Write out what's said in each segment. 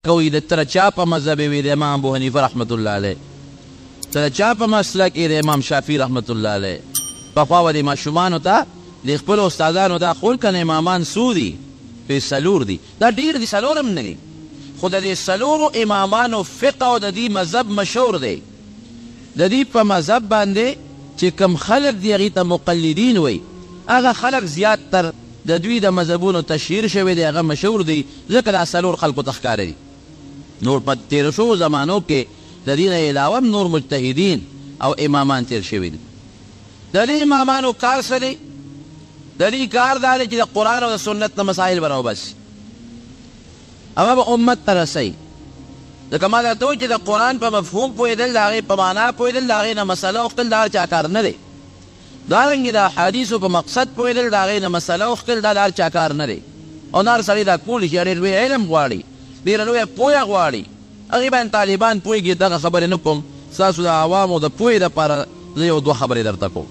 کوي د تر چا په مذهب وي د امام ابو حنیفه رحمت الله علیه، تر چا په مسلک یې د امام شافعي رحمت الله علیه. پخوا به د ماشومانو ته د خپلو استادانو ته خول کنه امامان څو دي؟ څلور دي. دا ډېر دي، څلور هم نه دي، خو د دې څلورو امامانو فقه او د دې مذهب مشهور دی. د دې په مذهب باندې چې کم خلک دي هغې ته مقلدین وایي، هغه خلک زیات تر د دوی د مذهبونو تشهیر شوی دی، هغه مشهور دی، ځکه دا څلور خلکو ته ښکاره دي. نور په تېرو شوو زمانو کې د دې نه علاوه هم نور مجتهدین او امامان تېر شوي دي. د دې امامانو کار څه دی؟ د دې کار دا دی چې د قرآن او د سنت نه مسایل به راوباسي، هغه به امت ته رسوي. ځکه ما درته وایي چې د قرآن په مفهوم پوهېدل، د هغې په معنا پوهېدل، د هغې نه مسله وختل، دا هر چا کار نه دی. دارنګې د احادیثو په مقصد پوهېدل، د هغې نه مسله وختل، دا د هر چا کار نه دی. او نه هر سړی دا کولی شي، ډېر لوی علم غواړي، ډېره لویه پوهه غواړي. هغې باندې طالبان پوهېږي، دغه خبرې نه کوم، ستاسو د عوامو د پوهې دپاره زه یو دوه خبرې درته کوم.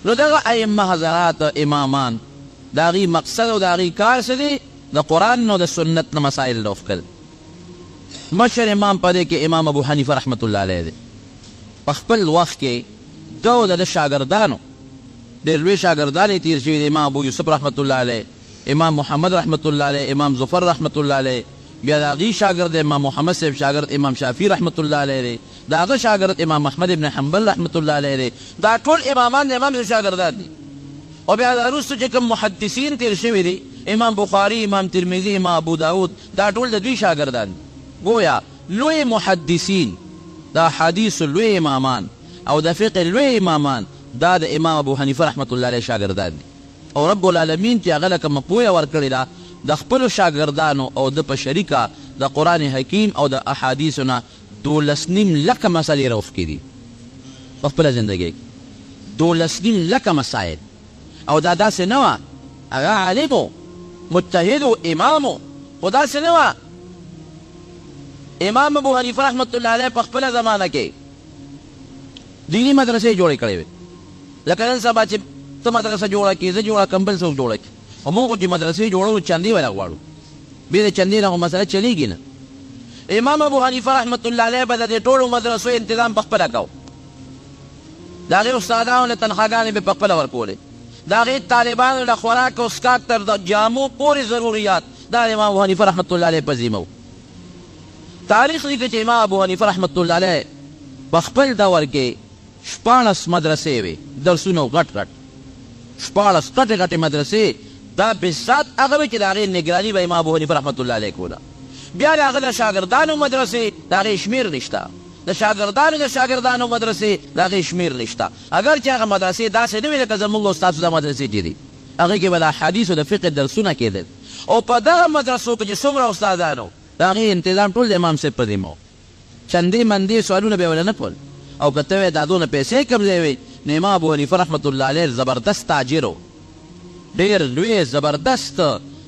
نو دغه ائمه حضرات امامان د هغې مقصد او د هغې کار څه دی؟ د قرآن او د سنت نه مسایل راوښکل. مشر امام په دې کې امام ابو حنیفه رحمت الله علیه دی. په خپل وخت کې ده او د شاګردانو ډېر لوی شاګردان یې تېر شوي دي. امام ابو یوسف رحمت الله علیه، امام محمد رحمت الله علیه، امام ظفر رحمت الله علیه، بیا د هغې شاګرد امام محمد صاحب شاګرد امام شافعي رحمت الله علیه دی، د هغه شاګرد امام احمد ابن حنبل رحمت الله علیه دی. دا ټول امامان د امام صاحب شاګردان دي. او بیا وروسته چې کوم محدثین تېر شوي دي، امام بخاري، امام ترمذي، امام ابو داود، دا ټول د دوی شاګردان دي. گویا لوی محدثین، دا حدیث لوی امامان او د فقه لوی امامان، دا د امام ابو حنیفه رحمت الله علیه شاګردان دي. او رب العالمین چې هغه له کومه پوهه ورکړې ده د خپلو شاګردانو او د په شریکه د قرآن حکیم او د احادیثو نه 12.5 لکه مسلې راوښکې دي په خپله زندګۍ کې. 12.5 لکه مسایل. او دا داسې نه وه، هغه عالم و، مجتهد و، امام و، خو داسې نه وه. امام ابو حنیفه رحمت الله علیه په خپله زمانه کې دیني مدرسې جوړې کړې وې. لکه نن سبا چې ته مدرسه جوړه کړې، زه جوړه کړم، بل څوک جوړه کړي. او موږ چې مدرسې جوړو چندې وله غواړو، بیا د چندې نه خو مسله چلېږي نه. امام ابو حنیفه رحمت الله علیه به د دې ټولو مدرسو انتظام په خپله کو. د هغې استادانو له تنخواګانې به په خپله ورکولې، د هغې طالبانو له خوراک او څښاک تر د جامو پورې ضروريات دا د امام ابو حنیفه رحمت الله علیه په ذمه و. تاریخ لیکي چې امام ابو حنیفه رحمت الله علیه په خپل دور کې 14 مدرسې وې، درسونه غټ غټ 14 غټې غټې مدرسې. دا بالذات هغه وې چې د هغې نګراني به امام ابو حنیفه رحمت الله علیه کوله. بیا د هغه د شاګردانو مدرسې د هغې شمېر نشته، د شاګردانو مدرسې د هغې شمېر نشته. اگر چې هغه مدرسې داسې نه وې لکه زموږ او ستاسو دا مدرسې چې دي، هغې کې به د احادیثو د فقه درسونه کېدل. او په دغه مدرسو کې چې څومره استادانو، د هغې انتظام ټول د امام صاحب په ذمه و. چندې مندې سوالونه به یې وله نه کول. او که ته وایې دا دونه پیسې کوم ځای وې، نو امام ابو حنیفه رحمت الله علیه زبردست تاجر و، ډېر لوی زبردست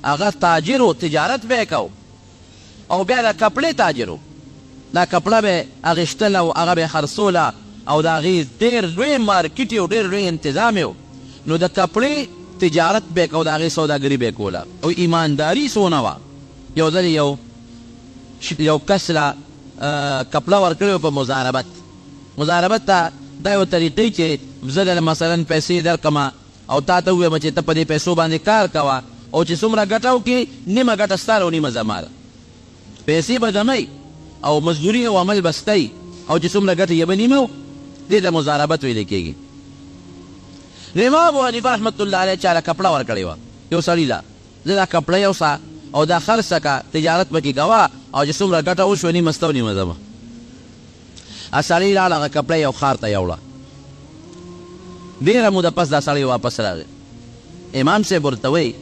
هغه تاجر و، تجارت به یې کو. او بیا د کپړې تاجر و، دا کپړه به یې اخېستله او هغه به یې خرڅوله، او د هغې ډېر لوی مارکیټ او ډېر لوی انتظام یې. نو د کپړې تجارت به یې کو، د هغې سوداګري به یې کوله. او ایمانداري څونه وه. یو ځل یو کس له کپړه ورکړې په مضاربت ته دا یو طریقې چې زه دله مثلا پیسې درکمه او تا ته ووایم چې ته په دې پیسو باندې کار کوه، او چې څومره ګټه وکړې نیمه ګټه ستا او نیمه زما ده. پیسې به جمعی او مزدوري او عمل به ستی، او چې څومره ګټه یې به نیمه، دې ته مضاربت ویلی کېږي. نو امام ابو حنیفه رحمت الله علیه چا له کپړه ورکړې وه یو سړي له، زه دا کپړه یوسه او دا خرڅه که، تجارت پکې کوه، او چې څومره ګټه وشوه نیمه سته او نیمه زما. سړی لاړ هغه کپړه یو ښار ته یوړه. ډېره موده پس دا سړی واپس راغی. امام صاحب ورته وایي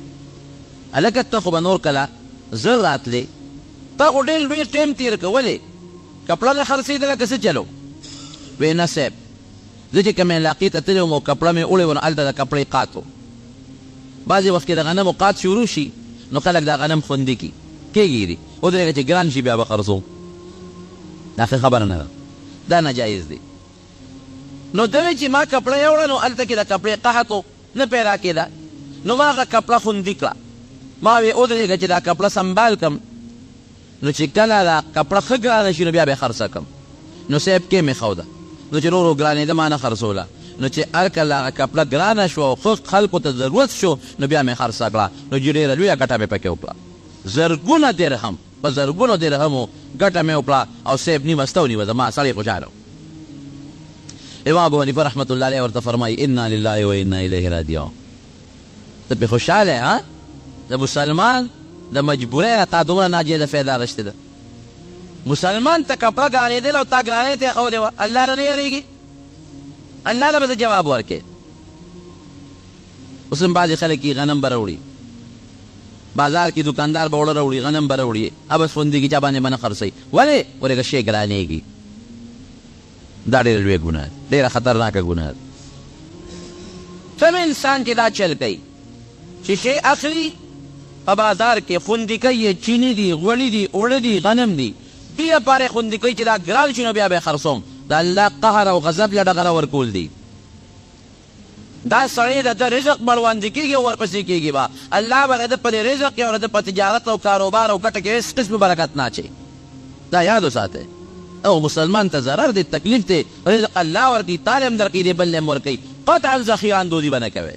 هلکه ته خو به نور کله زر راتلې، تا خو ډېر لوی ټایم تېر که، ولې کپړه نه خرڅېدله که څه چلو؟ وایي نه صاحب، زه چې کوم علاقې ته تللی وم او کپړه مې وړې وه، نو هلته د کپړې قات و. بعضې وخت کې د غنمو قات شروع شي، نو خلک دا غنم خوندي کېږي دي، ودرېږه چې ګران شي بیا به خرڅوم. دا ښه خبره نه ده، دا ناجایز دی. نو ده وی چې ما کپړه یوړه، نو هلته کې د کپړې قحط و، نه پیدا کېده. نو ما هغه کپړه خوندي کړه. ما وی ودرېږه چې دا کپړه سنبال کړم. نو چې کله دا کپړه ښه ګرانه شي نو بیا به یې خرڅه کړم. نو صاحب کې مې ښوده نو چې ورو ورو ګرانېده ما نه خرڅوله. نو چې هر کله هغه کپړه ګرانه شوه او ښه خلکو ته ضرورت شو نو بیا مې خرڅه کړه. نو چې ډېره لویه ګټه مې پکې وکړه. زرګونه درهم په زرګونو درهمو ګټه مې وکړه او صاحب نیمه سته ونیوه زما سړی خوشحاله و. امام ابو حنیفه رحمت الله علیه ورته فرمایي انا لله و انا الیه راجعون. ته پې خوشحاله ها د مسلمان د مجبورۍ تا دومره ناجیزه فایده اخیستې ده. مسلمان ته کپړه ګرانېدل او تا ګرانۍ ته یې ښودې وه الله نه نه یېرېږي الله له به جواب ورکړې. اوس هم بعضې خلک یې غنم به راوړي بازار کې دکاندار به اوړه راوړي غنم به راوړي بس خوندېږي چا باندې به نه خرڅوي ولې ورېږه شی ګرانېږي. دا ډېره لویه ګناه ده ډېره خطرناکه ګناه ده. کوم انسان چې دا چل کوي چې شی اخلي په بازار کې خوندې کوي چیني دي غوړي دي اوړه دي غنم دي دې لپاره یې خوندې کوي چې دا ګران شي نو بیا به یې خرڅوم. د الله قهر او غضب له ډغره ورکول دي. دا سړی د ده رزق مړوندې کېږي او ورپسې کېږي به الله به د ده په دې رزق کې او د ده په تجارت او کاروبار او ګټه کې هېڅ قسم برکت نه اچوي. دا یاد وساتئ. او مسلمان ته ضرر دی تکلیف دی رزق الله ورکوي تا هم درکوي دی بل هم ورکوي قطعا ذخیراندوزي به نه کوئ.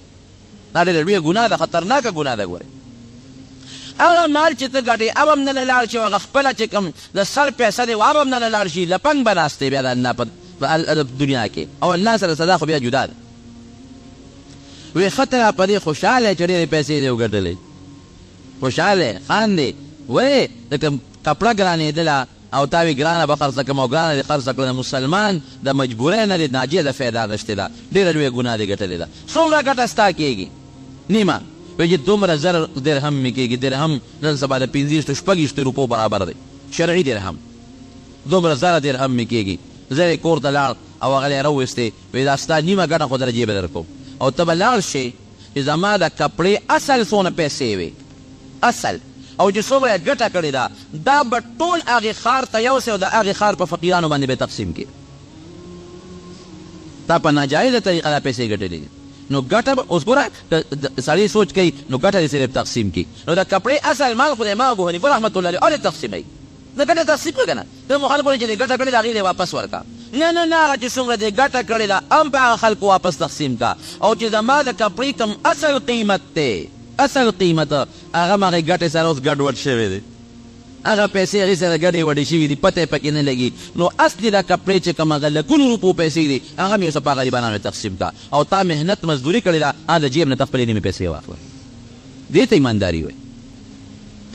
دا ډېره لویه ګناه ده خطرناکه ګناه ده. ګورئ هغه مال چې ته ګټې اب هم نه له لاړ شي او هغه خپله چې کوم د سر پیسه دی اب هم نه له لاړ شي لپنګ به ناست دی بیا د الله په دنیا کې او الله سره سزا خو بیا جدا ده. وی ښه ته په دې خوشحاله چې ډېرې پیسې دې وګټلې خوشحاله خاندې ولې لکه کپړه ګرانېدله او تا وی ګرانه به خرڅه کړم او ګرانه دې خرڅه کړه. مسلمان د مجبورۍ نه دې ناجیزه فایده اخیستې ده ډېره لویه ګناه دې ګټلې ده. څومره ګټه ستا کېږي نیمه وایي چې دومره زر درهم مې کېږي. درهم نن سبا د 15 شپږ روپو برابر دی شرعي درهم. دومره زره درهم مې کېږي زه یې کور ته لاړ او هغه یې راویستې وایي دا ستا نیمه ګټه خو در جیبه در کوم او ته به لاړ شې چې زما د کپړې اصل څونه پیسې وې اصل او چې څومره یې ګټه کړې ده دا به ټول هغې ښار ته یوسې او د هغې ښار په فقیرانو باندې به تقسیم کړي. تا په ناجایزه طریقه دا پیسې ګټلې دي نو ګټه به اوس ګوره سړی سوچ کوي نو ګټه دې صرف تقسیم کړي. نو د کپړې اصل مال خو د امام ابو حنیفه رحمت الله علیه اولې تقسیموي د ګټه تقسیم کړه که نه ته مخالف وایي چې دې ګټه کړې ده هغې دې واپس ورکړه. نه نه نه هغه چې څومره دې ګټه کړې ده هم په هغه خلکو واپس تقسیم کا او چې زما د کپړې کوم اصل قیمت دی اصل قیمت هغه هم هغې ګټې سره اوس ګډوډ شوی دی هغه پیسې هغې سره ګډې وډې شوي دي پته یې پکې نه لګي. نو اصلي دا کپړې چې کوم هغه لکونو روپو پیسې دي هغه هم یو څه په غریبانو تقسیم کا او تا محنت مزدوري کړې ده هغه د جیب نه ته خپلې نیمې پیسې واخله. دې ته ایمانداري وایي.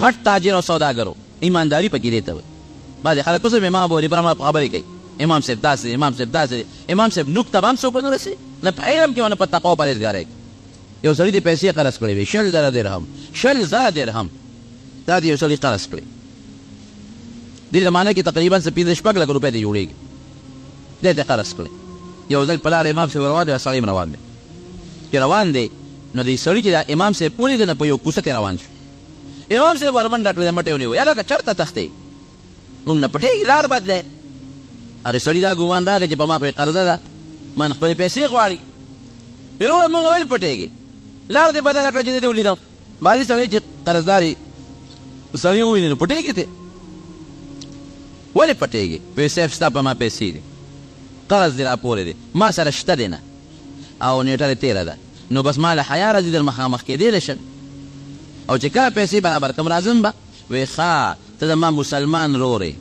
پټ تاجر او سوداګرو ایمانداري پکې دې ته وایي. بعضې خلک اوس امام ابو حنیفه خبرې کوي امام صاحب داسې امام صاحب داسې امام صاحب نوک ته به هم څوک ونه رسي نه په علم کې ونه په تقوا پرهیزګارۍ کې. یو سړي دې پیسې قرض کړې وې 100,000 درهم 100,000 درهم دا دې یو سړي قرض کړې دې زمانه کې تقریبا 15 لک روپۍ دې جوړېږي دې ته قرض کړې. یو ځل په لاره امام صاحب روان دی سړی هم روان دی چې روان دی نو دې سړي چې دا امام صاحب ولید نه په یو کوڅه کې روان شو امام صاحب ورمنډه کړې مټې ونیو یا لکه چېرته تښتې موږ نه پټېږي لار بدلی هغې سړي دا ګمان راغی چې په ما پرې قرضه ده من خپلې پیسې غواړي ویل موږ ولې پټېږي لار دې بدله کړه چې دې ولیدم بعضې سړی چې قرضداري سړی وویني نو پټېږي ته ولې پټېږي وایي صاحب ستا په ما پیسې دي قرض دې راپورې دی ما سره شته دی نه او نیټه دې تېره ده نو بس ما له حیا راځي در مخامخ کېدی شم او چې کله پیسې برابر کړم راځم به وایي ښه ته زما مسلمان رورې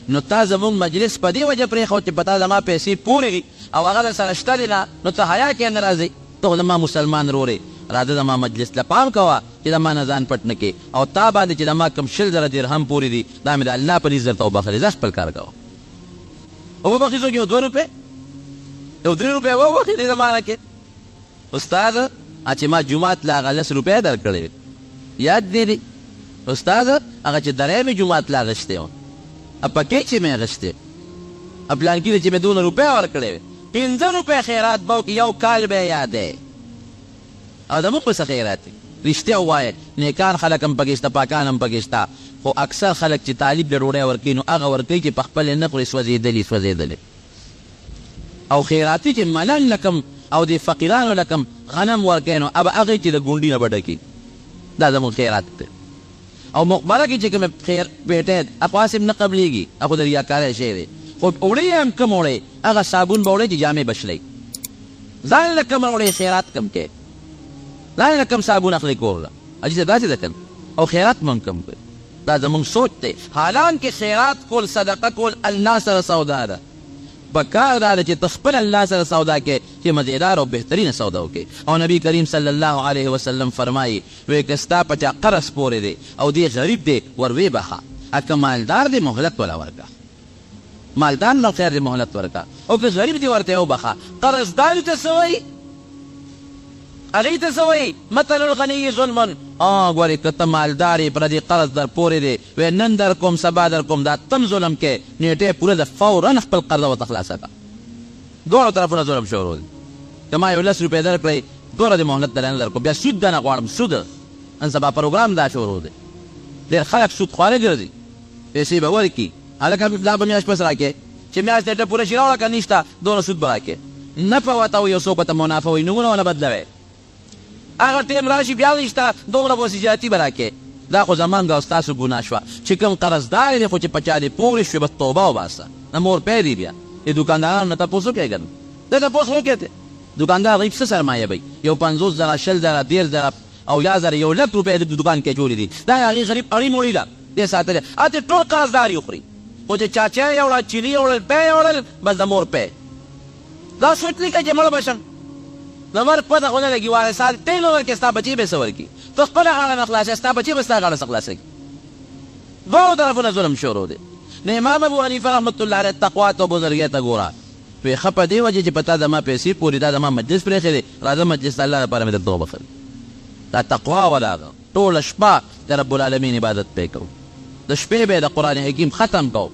نو تا زمونږ مجلس په دې وجه پرېښود چې په تا زما پیسې پورې وي او هغه در سره شته دی نه نو ته حیا کې نه راځئ ته خو زما مسلمان رورې راځه زما مجلس له پام کوه چې زما نه ځان پټ نه کړې او تا باندې چې زما کوم 100,000 درهم پورې دي دا مې د الله په نظر ته وبخلې ځه خپل کار کوه وبخې څوک یو 2 روپۍ یو 3 روپۍ وبخې دې زمانه کې استاد چې ما جومات له هغه 10 روپۍ درکړې یاد دې دي استاد هغه چې درې مې جومات لا غشتې وه پکې چې مې غشتې پلانکي دی چې مې 2 روپۍ ورکړې وې 15 روپۍ خیرات به وکړي یو کال به یې یاد دی او د موږ په څه خیرات دی رښتیا ووایه نیکان خلک هم پکې شته پاکان هم پکې شته خو اکثر خلک چې طالب له ډوډۍ ورکوي نو هغه ورکوي چې په خپل نه خوري سوځېدلي او خیراتي چې ملنګ لکم او د فقیرانو لکم غنم ورکوي نو هغه چې د ګونډي نه به ډکي دا زموږ خیرات دی او مقبره کې چې کوم خیر پیټه اقواسم نه قبليږي اخو د ریاکار شی دی او وړي هم کوم وړي هغه صابون به وړي چې جامې بشلي ځان له کوم وړي خیرات کم کې ځان له کوم صابون اخلي کول اجازه داسې ده کم او خیرات مونږ کم کوي دا زمونږ سوچ دی حالان کې خیرات کول صدقه کول الله سره سودا ده پکار دا چې تخپل الله سره سودا کې چې مزیدار او بهترین سودا وکړي او نبی کریم صلی الله علیه وسلم فرمایي وی که ستا په چا قرض پورې دی او دی غریب دی ور وی بخه اکه مالدار دی مهلت ولا ورکه مالدار نو خیر دی مهلت ورکه او که غریب دی ورته او بخه قرضدار ته سوی هغې ته سوی مثل الغني ظلما ګورې که ته مالدار پر دې قرض در پورې دی وی نن در کوم سبا در کوم دا تم ظلم کې نیټې پوره د فورا خپل قرضه ورته خلاصه کړه دواړو طرفونه ظلم شروع دی که ما یو 10 روپۍ درکړئ دومره د مهلت درنه در کوم بیا سود دنه غواړم سود نن سبا پروګرام دا شروع دی ډېر خلک سود خواره ګرځي پیسې به ورکړي هلکه دا به میاشت پس راکړې چې میاشت نیټه پوره شي راوړه که نشته دونه سود به راکړې نفع ورته وي یو څوک ورته منافع وي نومونه ونه بدلوئ هغه ټیم راشي بیا نشته دومره به سجارتي به راکړې دا خو زمونږ او ستاسو ګناه شوه چې کوم قرضدار دی خو چې په چا دې پورې شوې بس توبه وباسه نه مور پی دی بیا د دوکاندارانو نه تپوس وکړئ ګنه دی تپوس وکړې دوکاندار غریب څه سرمایه به یو 50 زره 20 زره 10 زره او 1000 یو لک روپۍ د دوکان کې جوړې دي دا هغې غریب اړین وړي ده دې ساتلی اته ټول قرضدار یې خوري خو چې چاچا یې وړه چیني یې وړل پی یې وړل بس د مور پی دا سوچ لیکه چې مړه به شم د مرګ پته خو نه لګي وارثات ټیل ورکړي ستا بچي به څه ورکړي ته خپله غاړه نه خلاصوې ستا بچي به ستا غاړه څه خلاصوي دواړو طرفونه ظلم شروع دی نو امام ابو حنیفه رحمت الله علیه تقوا ته بزرګۍ ته ګوره وی ښه په دې وجې چې په تا زما پیسې پورې دا زما مجلس پرېښی دی راځه مجلس د الله لپاره مې درته وبخل دا تقوا ولاغه ټوله شپه د رب العالمین عبادت پې کوو د شپې به د قرآن حکیم ختم کوو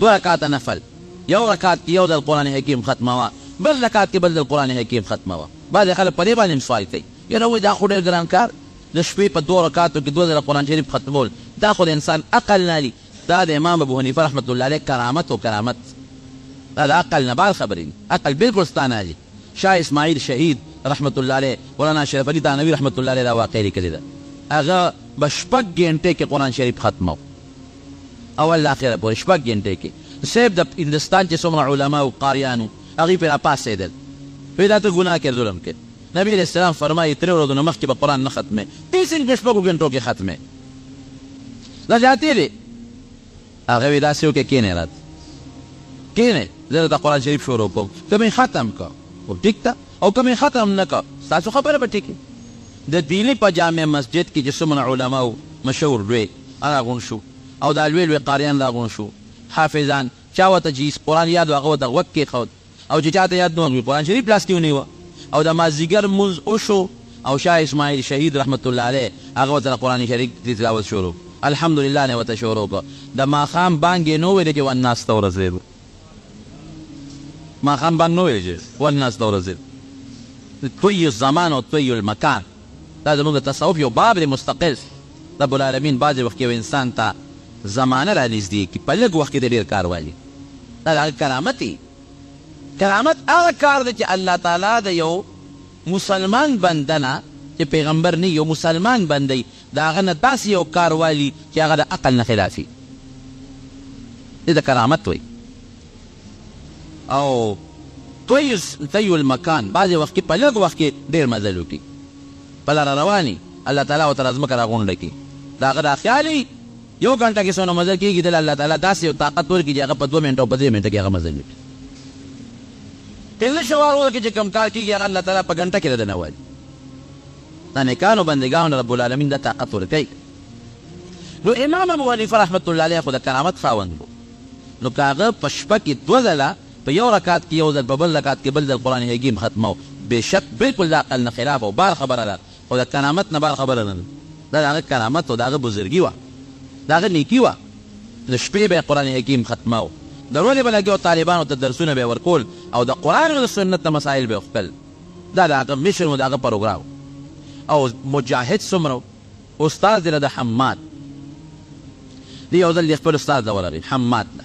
2 رکعاته نفل یو رکعت کې یو د قرآن حکیم ختموه بل رکعت کې بل د قرآن حکیم ختموه بعضې خلک په دې باندې سوال کوي یاره وایي دا خو ډېر ګران کار د شپې په 2 رکعاتو کې 2 ځله قرآن شریف ختمول دا خو د انسان عقل نه لي دا د امام ابو حنیفه رحمت الله علیه کرامت و کرامت دا د عقل نه بعد خبرې دي عقل بالکل ستا نه دي شاه اسماعیل شهید رحمت الله علیه مولانا شرف علي تانوي رحمت الله علیه دا واقع لیکلې ده هغه به 6 ګنټې کې قرآن شریف ختمو اول اخره پورې 6 ګنټې کې صاحب د هندوستان چې څومره علما او قاریانو هغې پرې راپاڅېدل وایي دا ته ګناه کې ظلم کې نبی علیه السلام فرمایي 3 ورځو نه مخکې به قرآن نه ختمې 30 غنټو کې ختمې دا زیاتې دی هغه وایي داسې وکړې کښېنې رات کښېنې زه درته قرآن شریف شروع کوم که مې ختم که خو ټیک ته او که مې ختم نه که ستاسو خبره به ټیکې د دیني په جامع مسجد کې چې څومره علماو مشهور لوی راغونډ شو او دا لوی لوی قاریان راغونډ شو حافظان چا ورته چې قرآن یاد و هغه ورته غوږ کېښود او چې چاته یاد نه قرآن شریف لاس کې ونیوه او د مازدیګر مونځ وشو او شاه اسماعیل شهید رحمت الله علیه هغه ورته قرآن شریف تلاوت شروع الحمدلله نه ورته شروع کړه د ماښام بانګ یې نه ویلې چې والناس ته ورسېدو ماښام بانګ نه ویلې چې والناس ته ورسېدو طوی الزمان او طوی المکان دا زموږ د تصوف یو باب دی مستقل رب العالمین بعضې وخت یو انسان ته زمانه را نږدې کړي په لږ وخت کې د ډېر کار والي دا د هغه کرامت دی کرامت هغه کار دی چې الله تعالی د یو مسلمان بنده نه چې پیغمبر نه یو مسلمان بنده د هغه نه داسې یو کار والي چې هغه د عقل نه خلافي دې ته کرامت وایي او طی المکان بعضې وخت کې په لږ وخت کې ډېر مزل وکړي په لاره رواني الله تعالی ورته را ځمکه راغونډه کړي د هغه دا خیال وي 1 غنټه کې څونه مزل کېږي دله الله تعالی داسې یو طاقت ورکړي چې هغه په 2 منټه او په 3 منټه کې هغه مزل وکړي 15 شوال ورکړي چې کوم کار کېږي هغه الله تعالی په غنټه کې دنه والي دا نیکانو بندګانو رب العالمین دا طاقت ورکوي نو امام ابو حنیفه رحمت الله علیه خو د کرامت خاوند و نو که هغه په شپه کې 2 ځله په یو رکعت کې یو ځل په بل رکعت کې بل ځل قرآن حکیم ختمو بېشک بالکل د عقل نه خلاف او بار خبره ده خو د کرامت نه بار خبره نه ده دا د هغه کرامت او د هغه بزرګي وه د هغه نیکي وه د شپې به یې قرآن حکیم ختمو د ورځې به لګیا طالبانو ته درسونه به یې ورکول او د قرآن او د سنت د مسایل به یې خپل دا د هغه مشن و د هغه پروګرام او مجاهد څومره استاد دی د حماد دی یو ځل د خپل استاد ته ورغی حماد ته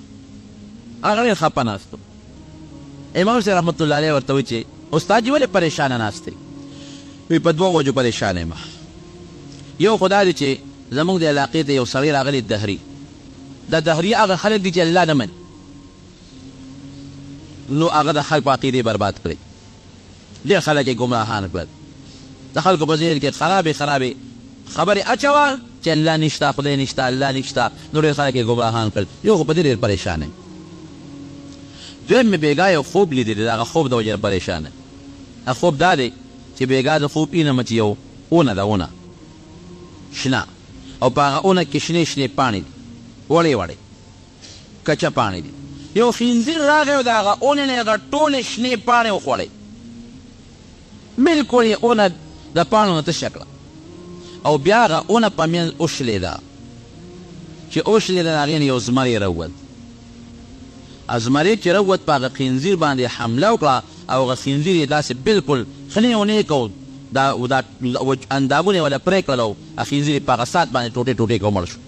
هغه ډېر خفه ناست امام صاحب رحمت الله علیه ورته وایي چې استاد جي ولې پریشانه ناست دی وایي په 2 وجو پریشان یم یو خو دا دی چې زمونږ د علاقې ته یو سړی راغلی دهري دا دهري هغه خلک دي چې الله نه مني نو هغه د خلکو عقیدې برباد کړې ډېر خلک یې ګمراهان کړل د خلکو په ذهن کې خرابې خبرې اچوه چې الله نشته خدای نشته الله نشته نو ډېر خلک یې ګمراهان کړل یو خو په دې ډېر پریشان یم دویم مې بېګا یو خوب لیدلی د هغه خوب د وجې نه پریشان یم هغه خوب دا دی چې بېګا د خوب اینه چې یو اونه ده اونه شنه او په هغه اونه کې شنې پاڼې دي وړې کچه پاڼې دي یو خنزیر راغی او د هغه اونې نه یې هغه ټولې شنې پاڼې وخوړې بلکل یې اونه د پاڼو نه تشه کړه او بیا هغه اونه په منځ وشلېده چې وشلېده د هغې نه یو زمری راووت زمری چې راووت په هغه خنزیر باندې حمله وکړه او هغه خنزیر یې داسې بلکل خنې ونې کو دا اندامونه یې وله پرې کړل او خنزیر یې په هغه ساعت باندې ټوټې کو مړ شو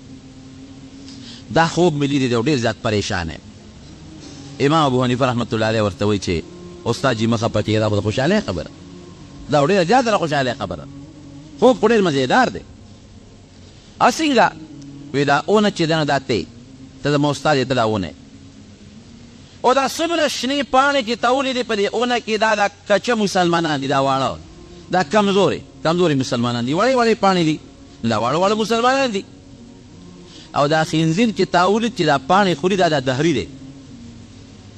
دا خوب مې لیدی دی او ډېر زیات پریشان یم امام ابو حنیفه رحمت الله علیه ورته وایي چې استاد جي مخه پکې دا خو د خوشحالۍ خبره دا ډېره زیاته د خوشحالۍ خبره خوب خو ډېر مزېدار دی څنګه وایي دا اونه چې ده نه دا ته زما استاد یې ته دا اونه او دا څومره شنې پاڼې چې ته ولیدې په دې اونه کې دا کچه مسلمانان دي دا واړه دا کمزوري مسلمانان دي وړې پاڼې دي دا واړه مسلمانان دي او دا خنزیر چې تا ولید چې دا پاڼې خوري دا دهري دی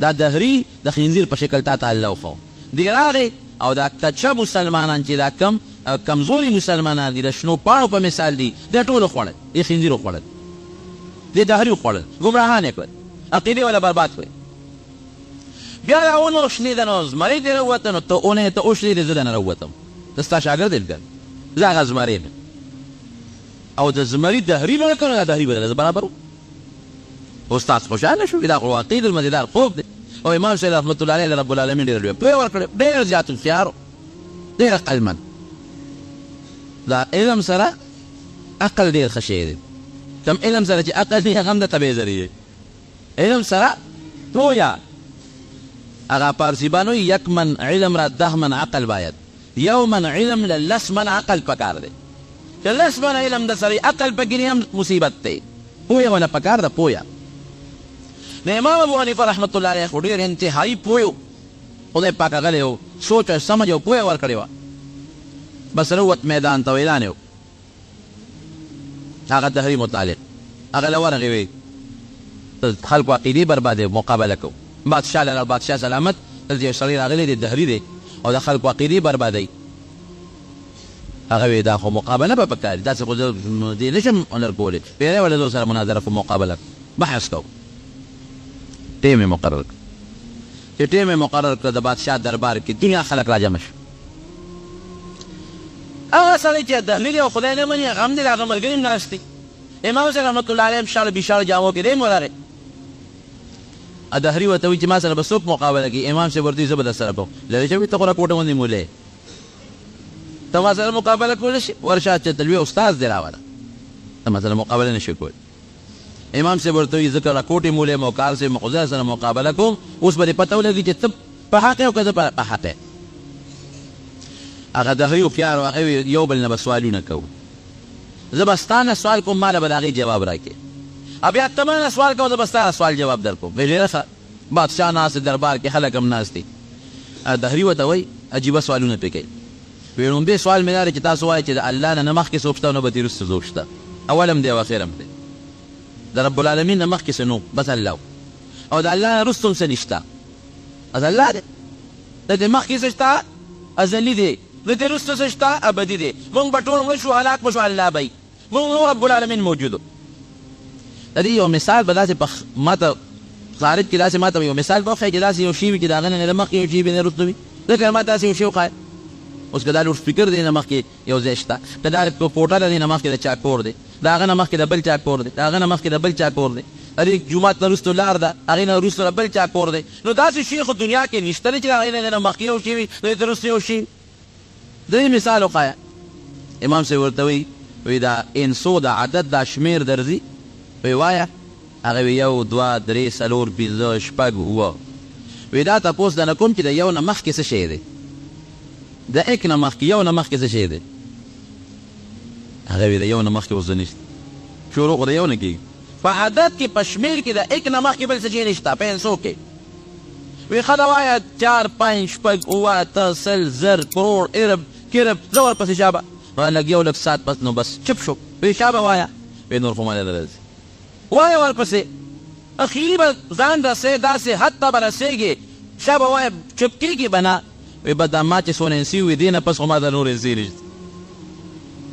دا دهري د خنزیر په شکل تا ته الله وښو دی راغی او دا کچه مسلمانان چې دا کمزوري مسلمانان دي د شنو پاڼو په مثال دي دا ټول وخوړل یې خنزیر وخوړل دې دهري وخوړل ګمراهان یې کړل عقیدې ولا برباد کړې بیا دا اونه شنې ده نو زمری دې راووته نو ته اونې ته وشلېدې زه دنه راووتم ته ستا شاګرد یم که زه هغه زمری یم او د زمري دهري به نه کړو دا دهري به برابر و استاد خوشحاله شو دا خو واقعي ډېر مزېدار خوب دی او امام صاحب رحمت الله علیه رب العالمین ډېر لوی پوهه ورکړې ډېر زیات هوښیار ډېر عقلمند دا علم سره عقل ډېر ښه شی دی کم علم سره چې عقل دی هغه هم د تبې ذریعې علم سره پوهه هغه پارسیبانو یک من علم را 10 من عقل باید یو من علم لس من عقل پکار دی چې لس من علم د سره عقل پکې هم مصیبت دی پوهه ونه پکار ده پوهه د امام ابو حنیفه رحمت الله علیه خو ډېر انتهایي پوه خدای پاک هغه له یو سوچ او سمج او پوهه ورکړې وه بس راووت میدان ته اعلان یې هغه دهري متعلق هغه له ورغې وی خلکو عقیدې بربادې مقابله کو بادشاه له بادشاه سلامت دلته یو سړی راغلی دی دهري دی او د خلکو عقیدې بربادوي هغه وی دا خو مقابله به پکار داسې خو زه دې نشم هنر کولی پیری ولا زه سره مناظره کوم مقابله بحث کوم ټیم یې مقرر کړ چې ټیم یې مقرر کړ د بادشاه دربار کې دنیا خلک راجمع شو هغه سړی چې دهلي دی او خدای نه مني هغه هم دی هغه ملګري هم ناست دي امام صاحب رحمت الله علیه هم شاړه بیشاړه جامو کې دی هم ورغی دهري ورته وایي چې ما سره به څوک مقابله کوي امام صاحب ورته وایي زه به درسره کوم لرې چې وایي ته خو راکوټه غوندې مولی ته ما سره مقابله کولی شي ورشه چې تلوي استاد دی راوله ته ما سره مقابله نه شي کولی امام صاحب ورته وایي زه که راکوټې مولی یم او کار صاحب م خو زه سره مقابله کوم اوس به دې پته ولګي چې ته په حق یې او که زه په حق یې هغه دهري هوښیار و هغه یو بل نه به سوالونه کوو زه به ستا نه سوال کوم ما له به د هغې جواب راکړې بیا ته ما نه سوال کوم زه به ستا نه سوال جواب در کوم ډېره ښه بادشاه ناست دربار کې خلک هم ناست دي دهري ورته وایي عجیبه سوالونه پرې کوي وی لومبی سوال مې دا دی چې تاسو وایئ چې د الله نه مخکې څوک شته او نه به ترې وروسته څوک شته اول هم دی او اخر هم دی د رب العالمین نه مخکې څه نو بس الله او د الله نه وروسته هم څه نشته از الله دی د دې مخکې څه شته ازلي دی د دې وروسته څه شته ابدي دی موږ به ټول مړ شو هلاک به شو الله به موږ رب العالمین موجود د دې یو مثال به داسې ماته خارج کې داسې ماته یو مثال به وښایي چې داسې یو شی وي چې د هغه نه مخکې یو شی وي نه وروسته وي ځکه ما داسې یو شی وښایه اوس که دا لوډ سپیکر دی نه مخکې یو ځای شته که دا کوټه دی نه مخکې د چا کور دی د هغه نه مخکې د بل چا کور دی د هغه نه مخکې د بل چا کور دی د دې جومات نه وروسته لار ده هغې نه وروسته د بل چا کور دی نو داسې شي خو دنیا کې نشته دی چې د هغې نه مخکې یو شي وي د دې وروسته یو شي د دې مثال وښایه امام صاحب ورته وایي دا انسو د عدد دا شمېر درځي وایي وایه هغه وی 1 2 3 4 5 6 7 وی دا تاسو د نه کوم چې د یو نه مخکې څه شی دی د یک نه مخکې یو نه مخکې څه شی دی هغه وی د یو نه مخکې اوس نشته شروع خو د یو نه کېږي په عدد کې په شمېر کې د ایک نه مخکې بل څه شی نشته پیسو کې وی ښه ده وایه 4 5 6 اوه اته سل زر کروړ ارب کرب زه ورپسې شابه لږ یو لږ ساعت پس نو بس چپ شو وی شابه وایه وی نور خو ما نه راځي وایه ورپسې اخري به ځان رسې داسې حد ته به رسېږي شابه وایه چپ کېږي به نه وی به دا ما چې څونه انسي وي دې نه پس خو ما ته نور انسي نشته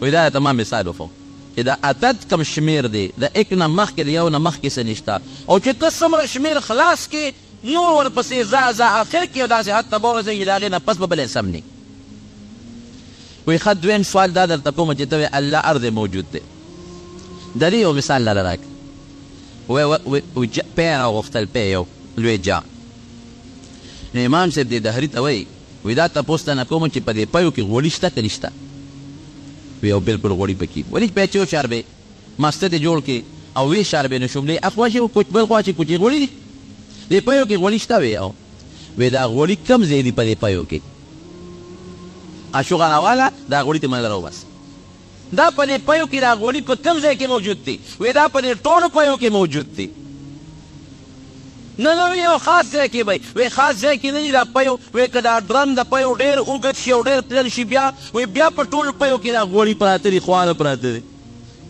وی دا تمام مثال وفو چې د عدد کم شمیر دی د ایک نه مخکې د یو نه مخکې څه نشته او چې ته څومره شمیر خلاص کې نور ورپسې ځه اخر کې یو داسې حد ته به ورسېږي د هغې نه پس به بل سم نه وی ښه دویم سوال دا درته کومه چې ته وې الله ارض موجود دی د دې یو مثال لره راکړه پی راغوښتل پی یو لوی جا نو امام صاحب دې دهري ته وایي وی دا تپوس ته نه کوم چې په دې پیو کې غوړي شته که نشته وی او بالکل غوړي پکې ولې پیچو شاربې ماسته دې جوړ کې او وی شاربې نو شملې اخوا چې کوچ بل خوا چې کوچې غوړي دي دې پیو کې غوړي شته وی او وی دا غوړي کم ځای دي په دې پیو کې اشوغه والا دا غوړي ته مل راو بس دا په دې پیو کې دا غوړي په کم ځای کې موجود دي وی دا په دې ټولو پیو کې موجود دي نه یو خاص ځای کې وی وی خاص ځای کې نه دي دا پیو وی که دا ډرم د پیو ډېر اوږد شي او ډېر تلل شي بیا وی بیا په ټولو پیو کې دا غوړي پراته دي خواره پراته دي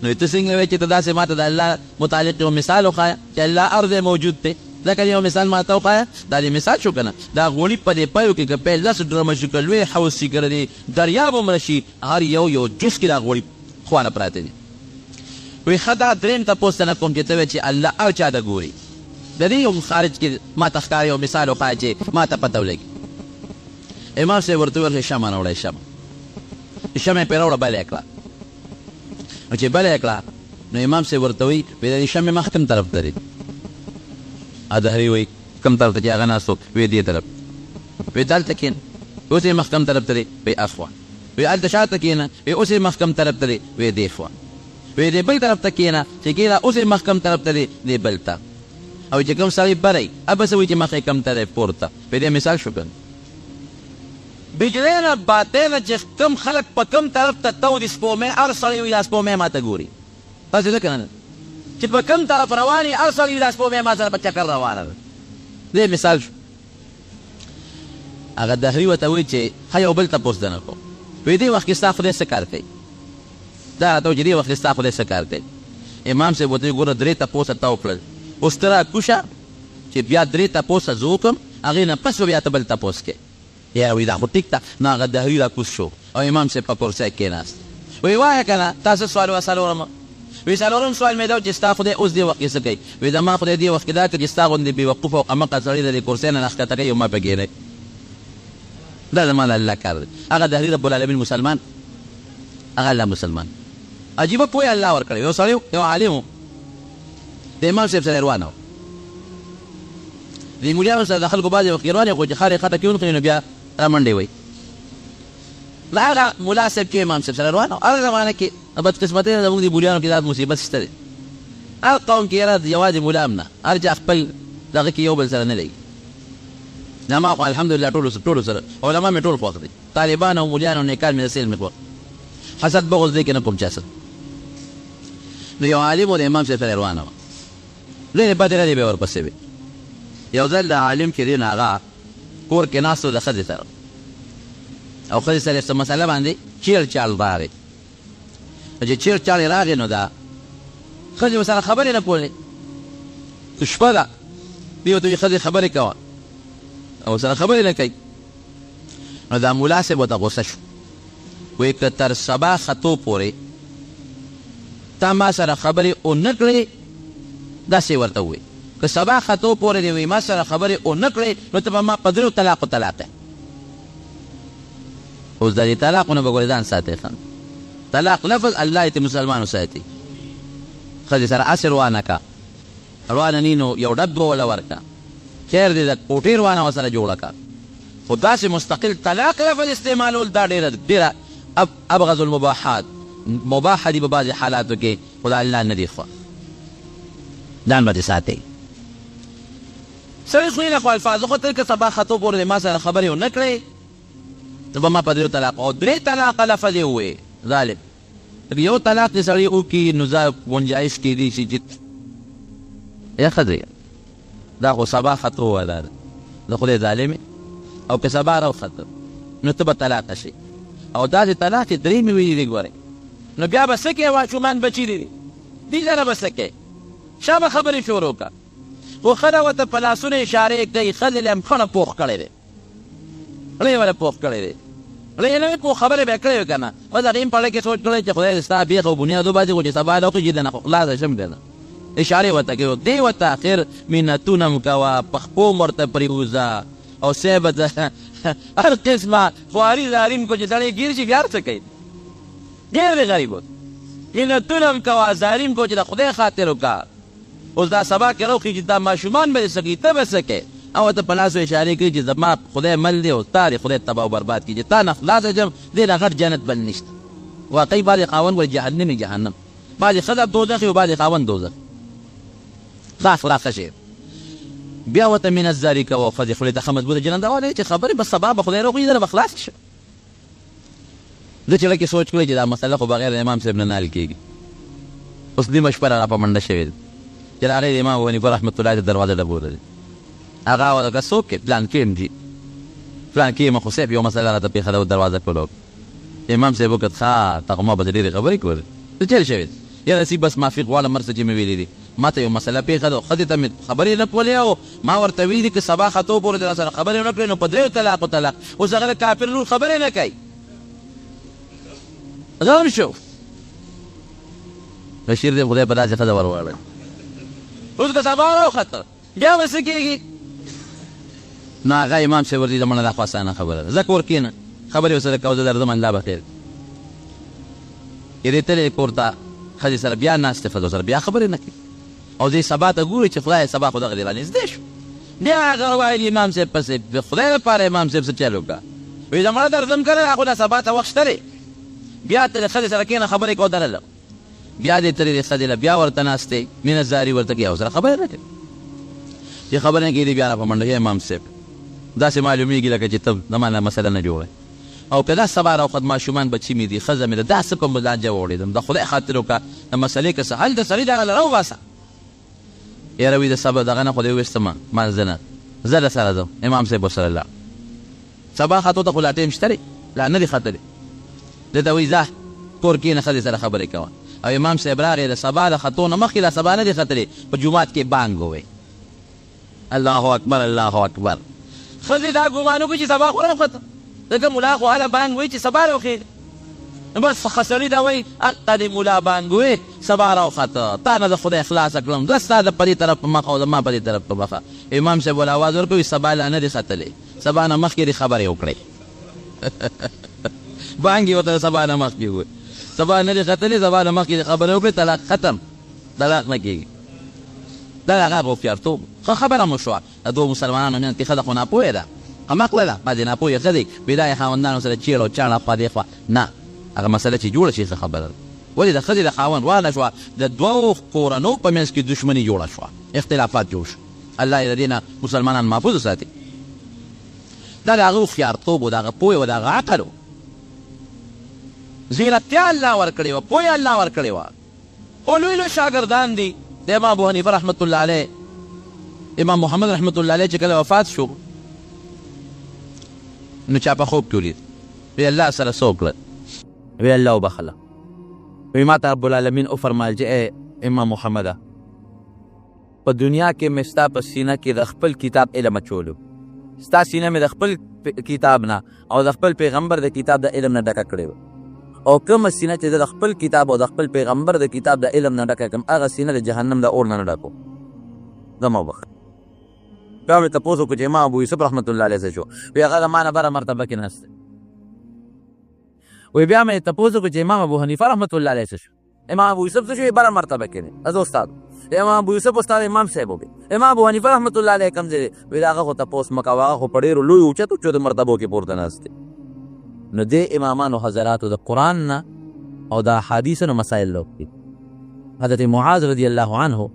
نو ته څنګه وایې چې ته داسې ماته د الله متعلق یو مثال وښایه چې الله ارض موجود دی لکه یو مثال ماته وښایه دا دې مثال شو که نه دا غوړي په دې پیو کې که پی 10 ډرمه شي که لوی حوض شي که د دریاب عمره شي هر یو جز کې دا غوړي خوانه پراته دي وی ښه دا درېیم تپوس ته نه کوم چې ته وایې چې الله هر چا ته ګوري د دې یو خارج کې ما ته ښکاره یو مثال وښایه چې ما ته پته ولګي امام صاحب ورته وویل چې شمع راوړی شمع یې پرې راوړه بله یې کړه نو چې بله یې کړه نو امام صاحب ورته وایي د دې شمع مخ کوم طرف ته دی دهري وایي کوم طرف ته چې هغه ناست وی دې طرف وی دلته کښېنه اوس یې مخ کوم طرف ته دی وی اخوا وی هلته شاته کښېنه وی اوس یې مخ کوم طرف ته دی وی دې خوا وی دې بل طرف ته کښېنه چې کښېنه اوس یې مخ کوم طرف ته دی دې بل ته او چې کوم سړی بری ابه څه وایي چې مخ یې کم ته دی پورته په دې مثال شو که بجلی نه باطی نه چې کوم خلک په کوم طرف ته تودي سپومۍ هر سړی وایي دا سپومۍ ما ته ګوري تاسې ده که نه چې په کوم طرف روان یي هر سړی وایي دا سپومۍ ما سره په چکر روانه ده دې مثال شو هغه دهري ورته وایي چې ښه یو بل تپوس دنه کوم وایي دې وخت کې ستا خدای څه کار کوي دا راته وایي چې دې وخت کې ستا خدای څه کار کوي امام صاحب ورته وایي ګوره 3 تپوسه تا وکړل اوس ته راکوشه چې بیا 3 تپوسه زه وکړم هغې نه پس به بیا ته بل تپوس کې یا وایي دا خو ټیک ده نو هغه دهري راکوز شو او امام صاحب په کرسۍ کېناست وایي وایه که نه تا څه سوال وه څلورم وایي څلورم سوال مې دا و چې ستا خدای اوس دې وخت کې څه کوي وایي زما خدای دې وخت کې دا کړي چې ستا غوندې بېوقوفه او امقه سړی د دې کرسۍ نه نښکته کوي او ما پکې نه دا زما د الله کار دی هغه دهري رب العالمین مسلمان هغه الله مسلمان عجیبه پوهه الله ورکړی یو سړی یو عالم و د امام صاحب سره روانه و د ملیانو سره د خلکو بعضې وخت روانې خو چې خارې خټه کې ونښلي نو بیا رامنډې وایي له هغه ملا صاحب چې امام صاحب سره روانه و هغه زمانه کې بدقسمتۍ نه زموږ د ملیانو کې دا مصیبت شته دی هر قوم کې یاره یوازې ملا هم نه هر چا خپل دغه کې یو بل سره نه لګي زما خو الحمدلله ټولو سره علما مې ټول خوښ دي طالبان او ملیان او نیکان مې د سیل مې خوښ حسد بغض دی کې نه کوم چا سره نو یو عالم و د امام صاحب سره روانه وه لرې بدې ردې به ورپسې وې یو ځل د عالم چې دی نو هغه کور کې ناست و د ښځې سره او ښځې سره څه مسله باندې چیل چال راغی چې چیل چال یې راغی نو دا ښځې ورسره خبرې نه کولې شپه ده دې ورته وایي ښځې خبرې کوه او سره خبرې نه کوي نو دا ملا صاحب ورته غوسه شو وایي که تر سبا ختو پورې تا ما سره خبرې ونه کړې داسې ورته ووایي که سبا ختو پورې دې وایي ما سره خبرې ونه کړې نو ته به ما په 3 طلاقو طلاق یې اوس د دې طلاقونه به ګورې ځان ساتئ ښه طلاق لفظ الله یې مسلمان وساتي ښځې سره هسې روانه کا روانه نی نو یو ډب به وله ورکه خیر دې د کوټې روانه ورسره جوړه کا خو داسې مستقل طلاق لفظ استعمالول دا ډېره ابغض المباحات مباحه دي په بعضې حالاتو کې خو د الله نه دي خوښ ځان به دې ساتئ سړی خو یې نه خو الفاظو خو ته که سبا خطو پورې د ما سره خبرې ونه کړې ته به ما په 3 طلاق او 3 طلاقه لفظ یې ووایې ظالم یو طلاق چې سړی وکړي نو زه گنجایش کېدی شي چې یا ښځې دا خو سبا خطو والا ده د خدای ظالمې او که سبا راوخته نو ته به طلاقه شي او داسې طلاق چې درې مې ویلي دي ګورئ نو بیا به څه کوې ماشومان بچي دي دې سره به څه کوې شا به خبرې شروع کړه خو ښه ده ورته په لاسونو اشارې کوي ښځې له هم خونه پوخ کړی دی ړی ولې پوخ کړی دی ړی نه وي خو خبرې به یې کړې وي که نه اوس هغې هم په اړه کې سوچ کړی چې خدای دې ستا بیخ او بنیاد وباسي خو چې سبا دا وکړي چې نه خو خلاصه شم دی نه اشارې ورته کوي دی ورته اخر منتونه م کوه په خپو م ورته پرېوځه او صاحب هر قسمه خواري زارین کو چې سړی ګیر شي بیا څه کوي ډېر دی غریب اوس منتونه م کوه زارین کو چې د خدای خاطر وکړه اوس دا سبا کې روخي چې دا ماشومان به دې څه کوي ته به څه کوې او ورته په لاسو اشارې کوي چې زما خدای مل دی او تا دې خدای تباه او برباد کړي چې تا نه خلاصه شم دې نه غټ جنت بل نشته واقعي بعضې خاوند ول جهنم جهنم بعضې ښځه دوزخ وي او بعضې خاوند دوزخ خلاصه شي بیا ورته منت زاري کوه او ښځې خولې ته ښه مضبوطه جنت والی چې خبرې بس سبا به خدای روغي دله به خلاص شه زه چې لکې سوچ کړی چې دا مسله خو بغیر د امام صاحب نه حل کېږي اوس نیمه شپه را په منډه شوې ده چې د هغې د امام ونیفه رحمت الله علیه دروازه ډبوله دی هغه ورته څوک کې پلان کې یم جي پلان کې یم خو صاحب یو مسله راته پېښه ده دروازه کولو امام صاحب وکړه ښه تا خو ما به د ډېرې خبرې کولې ته چېرې شوې یا رسي بس معافي غواړم مرڅه چې مې ویلي دي ما ته یو مسله پېښه ده ښځې ته مې خبرې نه کولې او ما ورته ویلي که سبا خطو پورې د راسره خبرې ونه کړې نو په دریو طلاقو طلاق اوس هغه د کافر لور خبرې نه کوي غم شو بشیر دې خدای په داسې ښځه ور وړی اوس که سبا راوخته بیا به څه کېږي نو هغه امام صاحب ورته زمانه دا خو اسانه خبره ده ځه کور کښېنه خبرې ورسره کوه زه درځم الله به خیر یې دې تلې کور ته ښځې سره بیا ناستې ښځو سره بیا خبرې نه کوي او دې سبا ته ګوري چې خدای سبا خو دغه دې رانږدې شو بیا هغه وایي امام صاحب پسې د خدای لپاره امام صاحب څه چل وکړه وایي زمانه درځم که نه خو دا سبا ته وخت شته دی بیا ته د ښځې سره کښېنه خبرې کوه دلله بیا دې ترې د ښځې له بیا ورته ناستې مینه زاري ورته کوي او سره خبرې نه کوي چې خبرې نه کېدي بیا را په منډه امام صاحب داسې معلومیږي لکه چې ته زما نه مسله نه جوړی او که دا سبا راوخت ماشومان بچي مې دي ښځه مې ده دا څه په لانجه وغوړېدم د خدای خاطر وکړه د مسلې که څه حل د سړي دغه له راوباسه یاره وي د سبا دغه نه خو دې وویستمه مانځه نه زه در سره ځم امام صاحب ورسره لاړ سبا خطو ته خو لا ټایم شته دی لا نه دي ختلی ده ته وایي ځه کور کښېنه ښځې سره خبرې کوه او امام صاحب راغی د سبا د خطو نه مخکې لا سبا نه دي ختلی په جومات کې بانګ ووایي الله اکبر الله اکبر ښځې دا ګمان وکړي چې سبا خو راوخته ځکه ملا خو هله بانګ وایي چې سبا راوخېږي نو بس خسري دا وایي حقه د ملا بانګ وایي سبا راوخته تا نه د خدای خلاصه کړم دوه ستا د په دې طرف په مخ او زما په دې طرف په مخه امام صاحب ول اواز ورکوي سبا لا نه دي ختلی سبا نه مخکې دې خبرې وکړئ بانګ یې ورته سبا نه مخکې ووایي سبا نه دي ختلی سبا نه مخکې دې خبرې وکړئ طلاق ختم طلاق نه کېږي دا هغه هوښیارتوب ښه خبره مو شوه د دوو مسلمانانو منځ کې ښځه خو ناپوهې ده همقله ده بعضې ناپوهې ښځې بې دا یې خاوندانو سره چیړ او چاړه خوا دې خوا نه هغه مسله چې جوړه شي ښه خبره ده ولې د ښځې د خاوند وانه شوه د دوو کورنو په منځ کې دشمني جوړه شوه اختلافات جوړ شو الله یې د دې نه مسلمانان محفوظ وساتي دا د هغه هوښیارتوب و د هغه پوهې و د هغه عقل و زیرتیا الله ورکړې وه پوهې الله ورکړې وه خو لوی لوی شاګردان دي د امام ابو حنیفه رحمت الله علیه امام محمد رحمت الله علیه چې کله وفات شو نو چا په خوب کې ولید وی الله سره څه وکړل وی الله وبخله وی ما ته رب العالمین وفرمایل چې امام محمده په دنیا کې مې ستا په سینه کې د خپل کتاب علم اچولو ستا سینه مې د خپل کتاب نه او د خپل پیغمبر د کتاب د علم نه ډکه کړې وه او کومه سینه چې د خپل کتاب او د خپل پیغمبر د کتاب د علم نه ډکه کړم هغه سینه د جهنم د اور نه نه ډکو زما وبخه بیا مې تپوس وکړو چې امام ابو یوسف رحمت الله علیه څه شو وی هغه د ما نه بره مرتبه کې ناست دی وی بیا مې تپوس وکړو چې امام ابو حنیفه رحمت الله علیه څه شو امام ابو یوسف څه شو بره مرتبه کې دی زه استاد امام ابو یوسف استاد امام صاحب وګي امام ابو حنیفه رحمت الله علیه کوم ځای وی هغه خو تپوس مه کوه هغه خو په ډېرو لویو اوچتو مرتبو کې پورته ناست دی نو دې امامانو حضراتو د قرآن نه او د احادیثو نه مسایل لوکي حضرت معاذ رضی الله عنه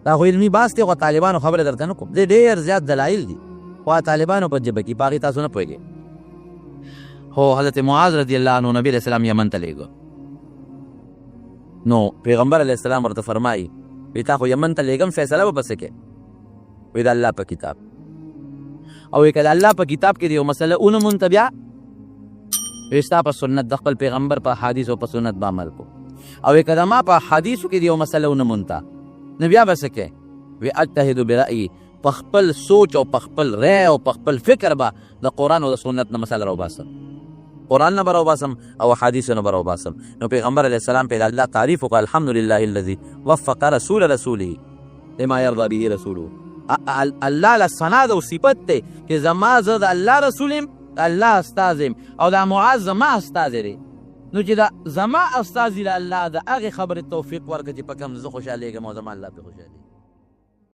دا خو علمي بحث دی خو طالبانو خبره درته نه کوم دې ډېر زیات دلایل دي خو طالبانو په ژبه کې په هغې تاسو نه پوهېږئ خو حضرت معاذ رضی الله عنه نبی علیه السلام یمن ته لېږه نو پیغمبر علیه السلام ورته فرمایي وی تا خو یمن ته لېږم فیصله به پسې کې وی د الله په کتاب او وی که د الله په کتاب کې د یو مسله ونمونته بیا وی ستا په سنت د خپل پیغمبر په حدیث او په سنت به عمل کو او وی که د ما په حدیثو کې د یو مسله ونمونته نو بیا به څه کې وی اجتهد برأیي په خپل سوچ او په خپل رای او په خپل فکر به د قرآن او د سنت نه مسله راوباسم قرآن نه به راوباسم او حدیثو نه به راوباسم نو پیغمبر علیه السلام په د الله تعریف وکړه الحمدلله الذي وفق رسول رسوله لما یرضى به رسوله الله له ثنا ده او صفت دی چې زما زه د الله رسول یم الله استاذ یم او دا معاذ زما استاذ دی نو چې دا زما استاذ د الله د هغې خبرې توفیق ورکړه چې په کوم زه خوشحالېږم او زما الله پرې خوشحالېږي